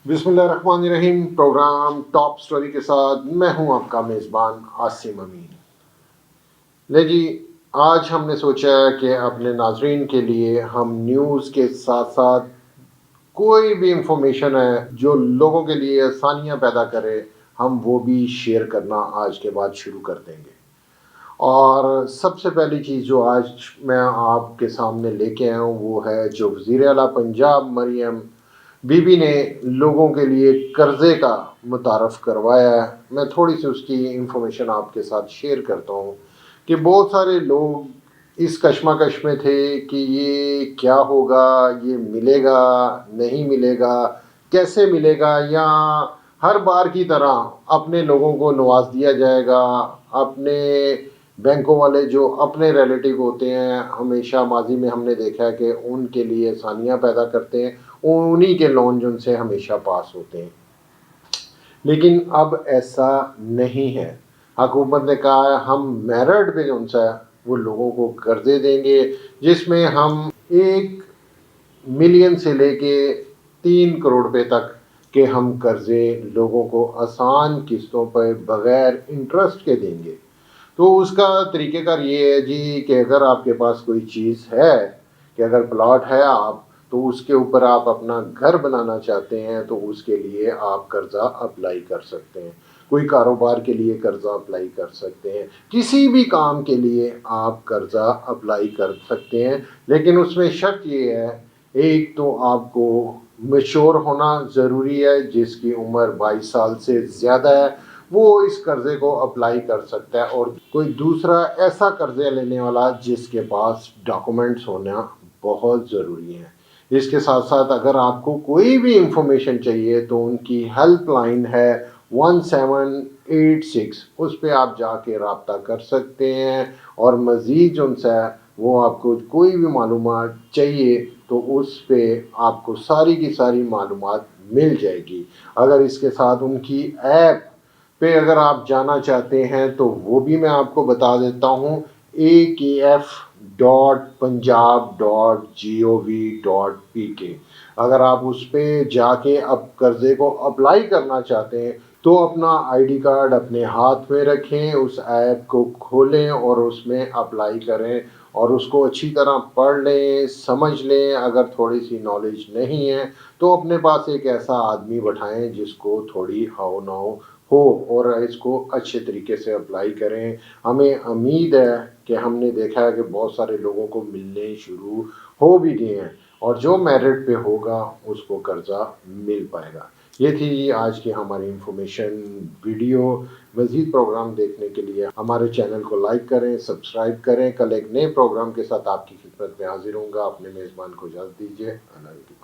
बिस्मिल्लाहिर्रहमानिर्रहीम। Programme top story के साथ मैं हूं आपका मेज़बान आसिम अमीन। ले जी, आज हमने सोचा कि अपने नाजरीन के लिए हम न्यूज़ के साथ साथ कोई भी इंफॉर्मेशन है जो लोगों के लिए आसानियां पैदा करे, हम वो भी शेयर करना आज के बाद शुरू कर देंगे। और सबसे पहली चीज़ जो आज मैं आपके सामने लेके आया हूँ वो है जो वज़ीर आला पंजाब मरियम बीबी ने लोगों के लिए कर्ज़े का मुतारफ़ करवाया है। मैं थोड़ी सी उसकी इंफॉर्मेशन आपके साथ शेयर करता हूँ कि बहुत सारे लोग इस कश्मकश में थे कि ये क्या होगा, ये मिलेगा नहीं मिलेगा, कैसे मिलेगा, या हर बार की तरह अपने लोगों को नवाज दिया जाएगा। अपने बैंकों वाले जो अपने रिलेटिव होते हैं, हमेशा माजी में हमने देखा है कि उनके लिए आसानियाँ पैदा करते हैं, उन्हीं के लोन जो उनसे हमेशा पास होते हैं। लेकिन अब ऐसा नहीं है। हुकूमत ने कहा है हम मेरिट पे जो सा वो लोगों को कर्जे देंगे, जिसमें हम 1 मिलियन से लेके 3 करोड़ रुपए तक के हम कर्जे लोगों को आसान किस्तों पर बगैर इंटरेस्ट के देंगे। तो उसका तरीक़ेकार ये है जी कि अगर आपके पास कोई चीज़ है, कि अगर प्लॉट है आप, तो उसके ऊपर आप अपना घर बनाना चाहते हैं तो उसके लिए आप कर्ज़ा अप्लाई कर सकते हैं। कोई कारोबार के लिए कर्ज़ा अप्लाई कर सकते हैं, किसी भी काम के लिए आप कर्ज़ा अप्लाई कर सकते हैं। लेकिन उसमें शर्त ये है, एक तो आपको मैच्योर होना ज़रूरी है। जिसकी उम्र 22 साल से ज़्यादा है वो इस कर्ज़े को अप्लाई कर सकता है, और कोई दूसरा ऐसा कर्ज़े लेने वाला जिसके पास डॉक्यूमेंट्स होना बहुत ज़रूरी है। इसके साथ साथ अगर आपको कोई भी इंफॉर्मेशन चाहिए तो उनकी हेल्पलाइन है 1786, उस पर आप जाके रब्ता कर सकते हैं। और मज़ीद जो है वो आपको कोई भी मालूमात चाहिए तो उस पे आपको सारी की सारी मालूमात मिल जाएगी। अगर इसके साथ उनकी ऐप पे अगर आप जाना चाहते हैं तो वो भी मैं आपको बता देता हूँ, akf.punjab.gov.pk। अगर आप उस पर जाके अब कर्ज़े को अप्लाई करना चाहते हैं तो अपना आईडी कार्ड अपने हाथ में रखें, उस ऐप को खोलें और उसमें अप्लाई करें, और उसको अच्छी तरह पढ़ लें, समझ लें। अगर थोड़ी सी नॉलेज नहीं है तो अपने पास एक ऐसा आदमी बैठाएं जिसको थोड़ी हाव नाव हो, और इसको अच्छे तरीके से अप्लाई करें। हमें उम्मीद है कि हमने देखा है कि बहुत सारे लोगों को मिलने शुरू हो भी गए हैं, और जो मेरिट पे होगा उसको कर्ज़ा मिल पाएगा। ये थी आज की हमारी इंफॉर्मेशन वीडियो। मज़ीद प्रोग्राम देखने के लिए हमारे चैनल को लाइक करें, सब्सक्राइब करें। कल एक नए प्रोग्राम के साथ आपकी खिदमत में हाजिर होऊंगा। अपने मेज़बान को इजाज़त दीजिए। अल्लाह की